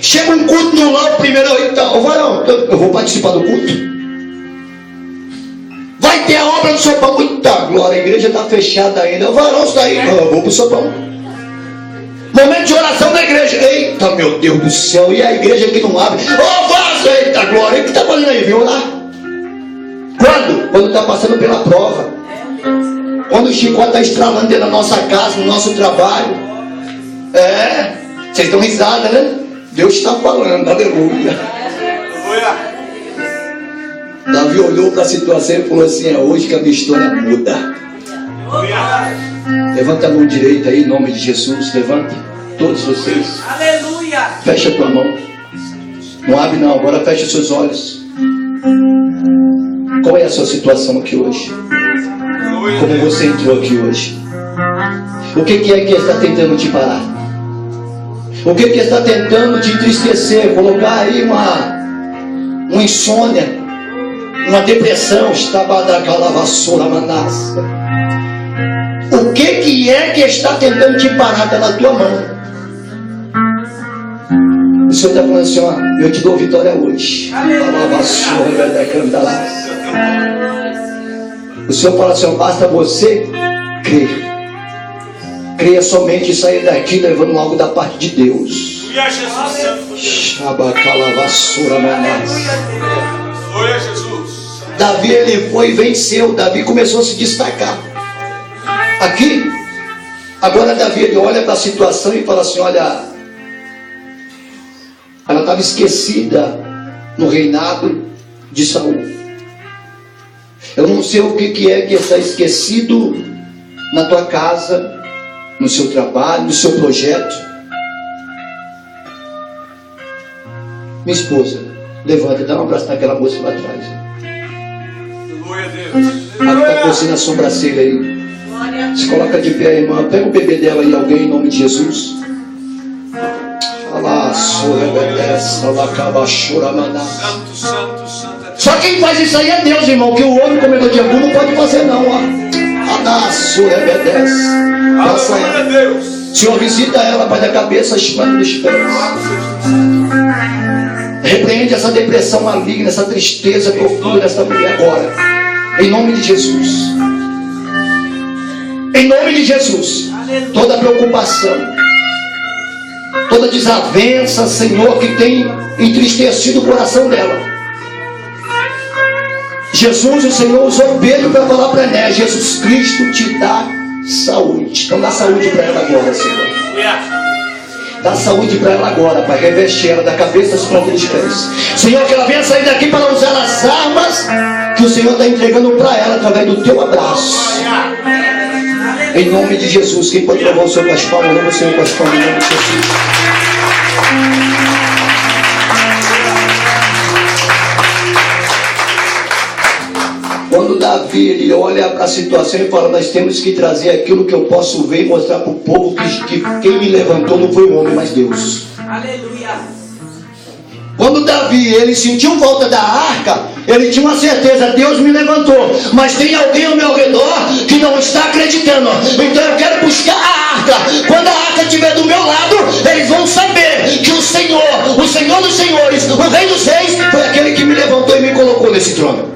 A: Chega um culto no lar, o primeiro: então, varão, eu vou participar do culto. Vai ter a obra do sopão. Eita glória, a igreja está fechada ainda. O varão está aí, eu vou para o sopão. Momento de oração da igreja. Eita, meu Deus do céu. E a igreja que não abre. Vaso, eita glória. O que está fazendo aí? Vem orar. Quando está passando pela prova. Quando o chicote está estralando dentro da nossa casa, no nosso trabalho. Vocês estão risada, né? Deus está falando, aleluia. Davi olhou para a situação e falou assim: é hoje que a minha história muda. Levanta a mão direita aí, em nome de Jesus. Levanta, todos vocês.
B: Aleluia.
A: Fecha a tua mão. Não abre não, agora fecha os seus olhos. Qual é a sua situação aqui hoje? Como você entrou aqui hoje? O que é que está tentando te parar? O que está tentando te entristecer? Colocar aí uma insônia, uma depressão. O que é que está tentando te parar? Está na tua mão. O Senhor está falando assim: ó, eu te dou vitória hoje. O Senhor fala assim: ó, basta você crer. Creia somente e sair daqui levando algo da parte de Deus. Davi, ele foi e venceu. Davi começou a se destacar. Aqui, agora Davi, ele olha para a situação e fala assim: olha, ela estava esquecida no reinado de Saul. Eu não sei o que é que está esquecido na tua casa, no seu trabalho, no seu projeto. Minha esposa, levanta e dá um abraço naquela moça lá atrás.
C: Glória a Deus.
A: Ela está coçando a sobrancelha aí. Se coloca de pé, irmã. Pega o bebê dela aí, alguém, em nome de Jesus. Só quem faz isso aí é Deus, irmão. Que o homem comedor de angu não pode fazer não, ó. Senhor, visita ela, Pai da cabeça, espanta dos pés. Repreende essa depressão maligna, essa tristeza profunda dessa mulher agora. Em nome de Jesus. Em nome de Jesus. Toda preocupação, toda desavença, Senhor, que tem entristecido o coração dela. Jesus, o Senhor usou Pedro para falar para Enéas: Jesus Cristo te dá saúde. Então dá saúde para ela agora, Senhor. Dá saúde para ela agora, Pai. Reveste ela da cabeça aos plantas dos pés. Senhor, que ela venha sair daqui para usar as armas que o Senhor está entregando para ela através do teu abraço. Em nome de Jesus. Quem pode louvar o Senhor com as palmas? Louva o Senhor com as palmas, em nome de Jesus. Quando Davi ele olha para a situação e fala: nós temos que trazer aquilo que eu posso ver e mostrar para o povo que quem me levantou não foi o homem, mas Deus.
B: Aleluia.
A: Quando Davi ele sentiu falta da arca, ele tinha uma certeza: Deus me levantou, mas tem alguém ao meu redor que não está acreditando, então eu quero buscar a arca. Quando a arca estiver do meu lado, eles vão saber que o Senhor dos senhores, o Rei dos reis, foi aquele que me levantou e me colocou nesse trono.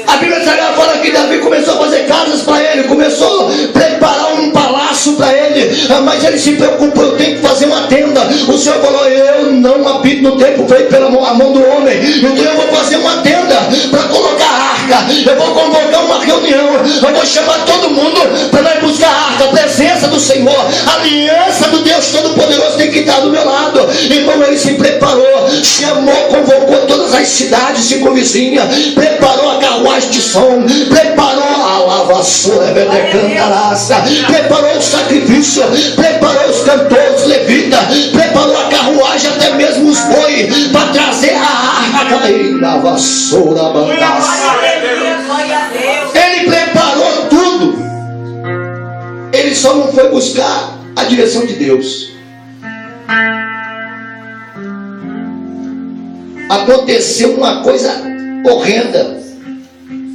A: A Bíblia Sagrada fala que Davi começou a fazer casas para ele, começou a preparar um palácio para ele, mas ele se preocupou: eu tenho que fazer uma tenda. O Senhor falou: eu não habito no templo feito pela mão do homem, então eu vou fazer uma tenda para colocar a arca. Eu vou convocar uma reunião, eu vou chamar todo mundo para nós buscar a arca, a presença do Senhor, a aliança do Deus Todo-Poderoso tem que estar do meu lado. Então ele se preparou, chamou, convocou todas as cidades circunvizinhas, preparou a carruagem de som, preparou a lavassura, preparou o sacrifício, preparou os cantores, levitas, preparou a carruagem, até mesmo os bois, para trazer a arca na vassoura, ele preparou tudo. Ele só não foi buscar a direção de Deus. Aconteceu uma coisa horrenda,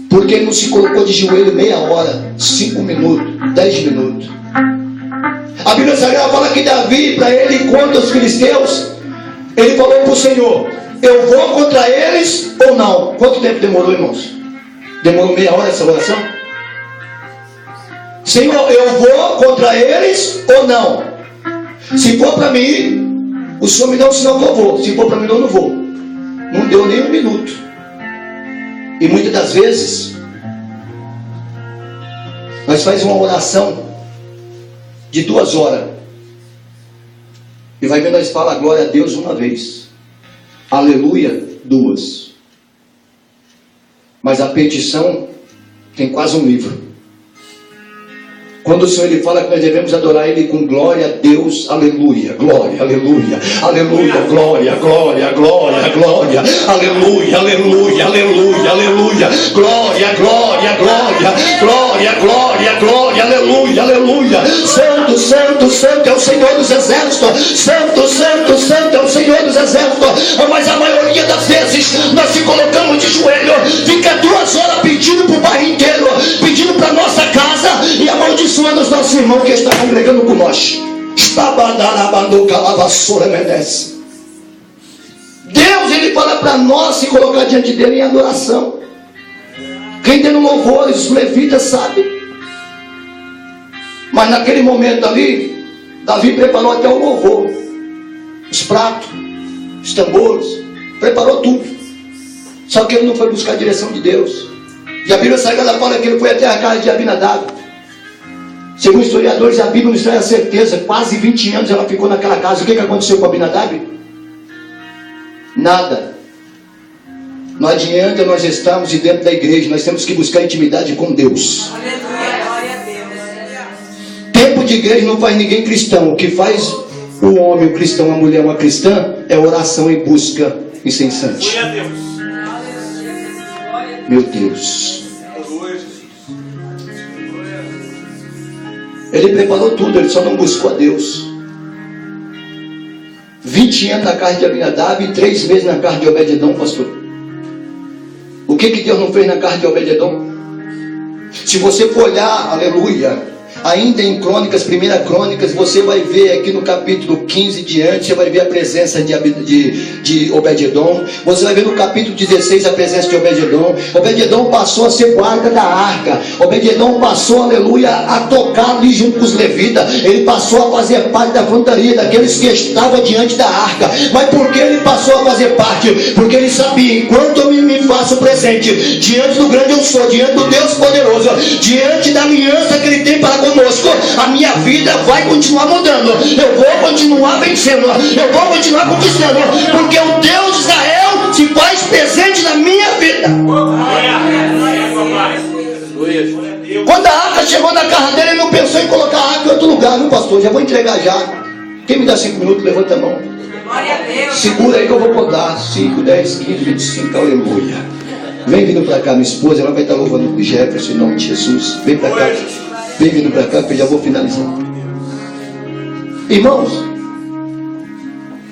A: porque ele não se colocou de joelho meia hora, 5 minutos, 10 minutos. A Bíblia Sagrada fala que Davi, para ele contra os filisteus, ele falou para o Senhor: eu vou contra eles ou não? Quanto tempo demorou, irmãos? Demorou meia hora essa oração? Senhor, eu vou contra eles ou não? Se for para mim, o Senhor me dá um sinal que eu vou. Se for para mim, eu não vou. Não deu nem 1 minuto. E muitas das vezes nós fazemos uma oração de 2 horas e vai ver, nós fala glória a Deus uma vez, aleluia 2, mas a petição tem quase um livro. Quando o Senhor ele fala que nós devemos adorar Ele com glória a Deus, aleluia, glória, aleluia, aleluia, glória, glória, glória, glória, aleluia, aleluia, aleluia, aleluia, glória, glória, glória, glória, glória, glória, aleluia, aleluia. Santo, santo, santo é o Senhor dos exércitos, santo, santo, santo é o Senhor dos exércitos. Mas a maioria das vezes nós se colocamos de joelho, fica 2 horas pedindo para o bairro inteiro, pedindo para nossa casa e amaldiçoando os nossos irmãos que estão congregando com nós. Deus ele fala para nós se colocar diante dele em adoração. Quem tem no louvor, os levitas sabem. Mas naquele momento ali, Davi preparou até o louvor, os pratos, os tambores, preparou tudo. Só que ele não foi buscar a direção de Deus. E a Bíblia Sagrada fala que ele foi até a casa de Abinadab. Segundo historiadores, a Bíblia nos traz a certeza, quase 20 anos ela ficou naquela casa. O que aconteceu com Abinadab? Nada. Não adianta nós estarmos dentro da igreja, nós temos que buscar intimidade com Deus. Tempo de igreja não faz ninguém cristão. O que faz o homem, o cristão, a mulher, uma cristã, é oração e busca incessante. Meu Deus. Ele preparou tudo, ele só não buscou a Deus. 20 anos na casa de Abinadab e 3 meses na casa de Obed-edom, pastor. O que Deus não fez na casa de Obed-edom? Se você for olhar, aleluia, Ainda em Crônicas, 1 Crônicas, você vai ver aqui no capítulo 15 diante, você vai ver a presença de Obed-edom. Você vai ver no capítulo 16 a presença de Obed-edom. Obed-edom passou a ser guarda da arca. Obed-edom passou, aleluia, a tocar ali junto com os levitas. Ele passou a fazer parte da frontaria, daqueles que estavam diante da arca. Mas por que ele passou a fazer parte? Porque ele sabia, enquanto eu me faço presente diante do grande eu sou, diante do Deus poderoso, diante da aliança que ele tem para conosco, a minha vida vai continuar mudando. Eu vou continuar vencendo, eu vou continuar conquistando, porque o Deus de Israel se faz presente na minha vida. Quando a arca chegou na casa dele, ele não pensou em colocar a arca em outro lugar, viu, pastor? Já vou entregar já. Quem me dá 5 minutos, levanta a mão. Segura aí que eu vou podar. 5, 10, 15, 25, aleluia. Vem vindo para cá, minha esposa, ela vai estar louvando o Jefferson em nome de Jesus. Vem para cá. Vem vindo para cá, que eu já vou finalizar. Irmãos,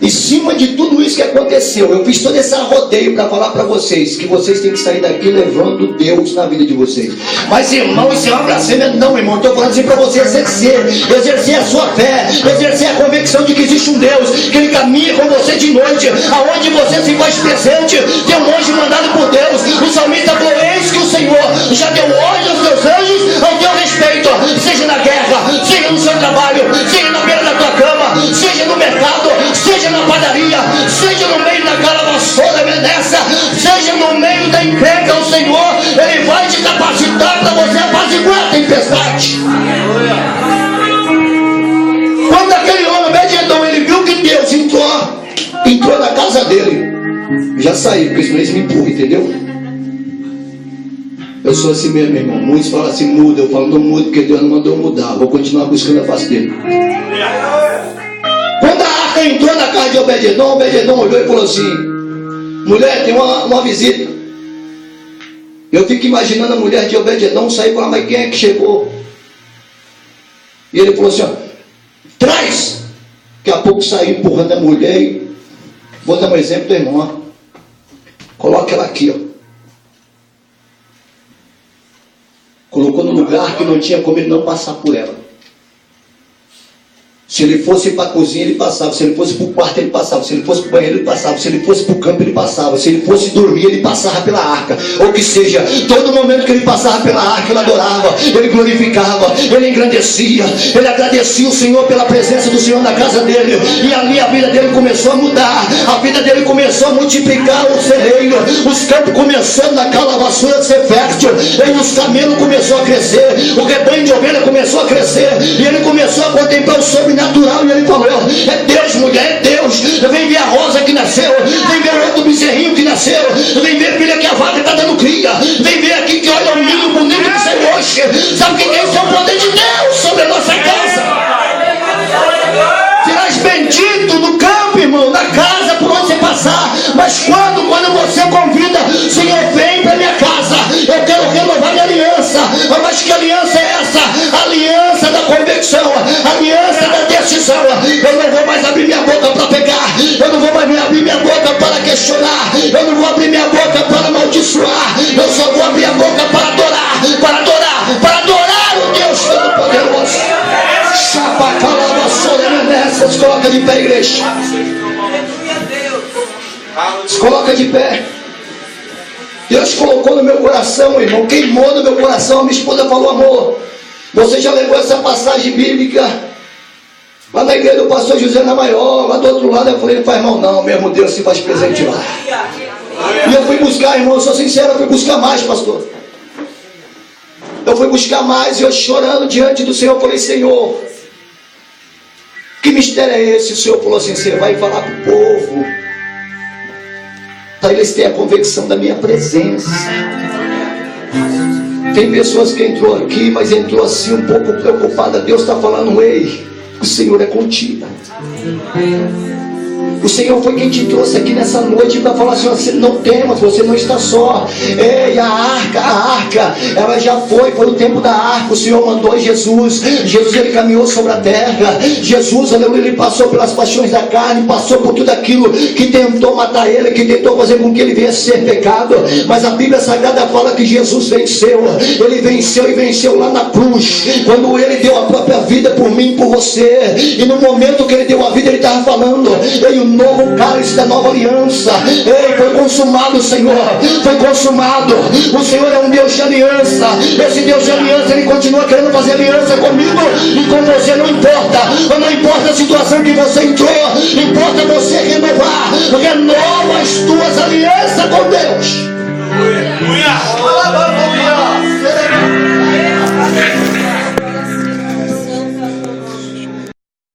A: em cima de tudo isso que aconteceu, eu fiz todo esse rodeio para falar para vocês que vocês têm que sair daqui levando Deus na vida de vocês. Mas irmão, isso é uma blasfêmia? Não, irmão, estou falando assim para você exercer a sua fé, exercer a convicção de que existe um Deus, que Ele caminha com você de noite, aonde você se faz presente. Tem um anjo mandado por Deus. O salmista falou: eis que o Senhor já deu ordem aos teus anjos ao teu respeito, seja na guerra, seja no seu trabalho, seja na beira da tua cama, seja no mercado, seja na padaria, seja no meio da calabassola nessa, seja no meio da encrenca, o Senhor, Ele vai te capacitar para você apaziguar a tempestade. Quando aquele homem, Obed-edom, ele viu que Deus entrou na casa dele, já saiu, porque senão eles me empurram, entendeu? Eu sou assim mesmo, irmão. Muitos falam assim: muda. Eu falo: não muda, porque Deus não mandou mudar. Vou continuar buscando a face dele. Quando a arca entrou na casa de Obed-edom, Obed-edom olhou e falou assim: mulher, tem uma visita. Eu fico imaginando a mulher de Obed-edom sair e falar: mas quem é que chegou? E ele falou assim: ó, traz. Daqui a pouco saiu empurrando a mulher e... Vou dar um exemplo do irmão, ó. Coloca ela aqui, ó. Colocou no lugar que não tinha como ele não passar por ela. Se ele fosse para a cozinha, ele passava. Se ele fosse para o quarto, ele passava. Se ele fosse para o banheiro, ele passava. Se ele fosse para o campo, ele passava. Se ele fosse dormir, ele passava pela arca. Ou que seja, todo momento que ele passava pela arca, ele adorava, ele glorificava, ele engrandecia, ele agradecia o Senhor pela presença do Senhor na casa dele. E ali a vida dele começou a mudar. A vida dele começou a multiplicar o celeiro. Os campos começando naquela vassoura a ser fértil. E os camelos começaram a crescer. O rebanho de ovelha começou a crescer. E ele começou a contemplar o sobrenatural. E ele falou: é Deus, mulher, é Deus. Vem ver a rosa que nasceu, vem ver o outro bezerrinho que nasceu, vem ver, filha, que a vaca está dando cria, vem ver aqui que olha o milho bonito que saiu hoje. Sabe quem é? Isso é o poder de Deus sobre a nossa casa. Serás bendito no campo, irmão, na casa por onde você passar. Mas quando você convida: Senhor, vem para minha casa, eu quero renovar minha aliança. Mas que aliança é essa? A aliança da convicção, a aliança da decisão. Eu não vou mais abrir minha boca para pecar, eu não vou mais abrir minha boca para questionar, eu não vou abrir minha boca para amaldiçoar, eu só vou abrir a boca para adorar, para adorar, para adorar o Deus Todo-Poderoso. Chapa, calava, solene nessa. Se coloca de pé, igreja. Se coloca de pé. Deus colocou no meu coração, irmão, queimou no meu coração. A minha esposa falou: amor, você já levou essa passagem bíblica lá na igreja do pastor José na Maior, lá do outro lado? Eu falei: não faz mal não, mesmo Deus se faz presente lá. E eu fui buscar, irmão, eu sou sincero, eu fui buscar mais, pastor. Eu fui buscar mais, e eu chorando diante do Senhor, eu falei: Senhor, que mistério é esse? O Senhor falou assim: você vai falar para o povo, para eles terem a convicção da minha presença. Tem pessoas que entrou aqui, mas entrou assim um pouco preocupada. Deus está falando: ei, o Senhor é contigo. O Senhor foi quem te trouxe aqui nessa noite para falar assim: você não temas, você não está só. E a arca, ela já foi o tempo da arca. O Senhor mandou Jesus, ele caminhou sobre a terra. Jesus, aleluia, ele passou pelas paixões da carne, passou por tudo aquilo que tentou matar ele, que tentou fazer com que ele viesse ser pecado. Mas a Bíblia Sagrada fala que Jesus venceu. Ele venceu e venceu lá na cruz, quando ele deu a própria vida por mim e por você. E no momento que ele deu a vida, ele estava falando: ei, o novo cálice da nova aliança, ei, foi consumado, Senhor, foi consumado. O Senhor é um Deus de aliança. Esse Deus de aliança, ele continua querendo fazer aliança comigo e com você. Não importa, não importa a situação que você entrou, importa você renovar. Renova as tuas alianças com Deus.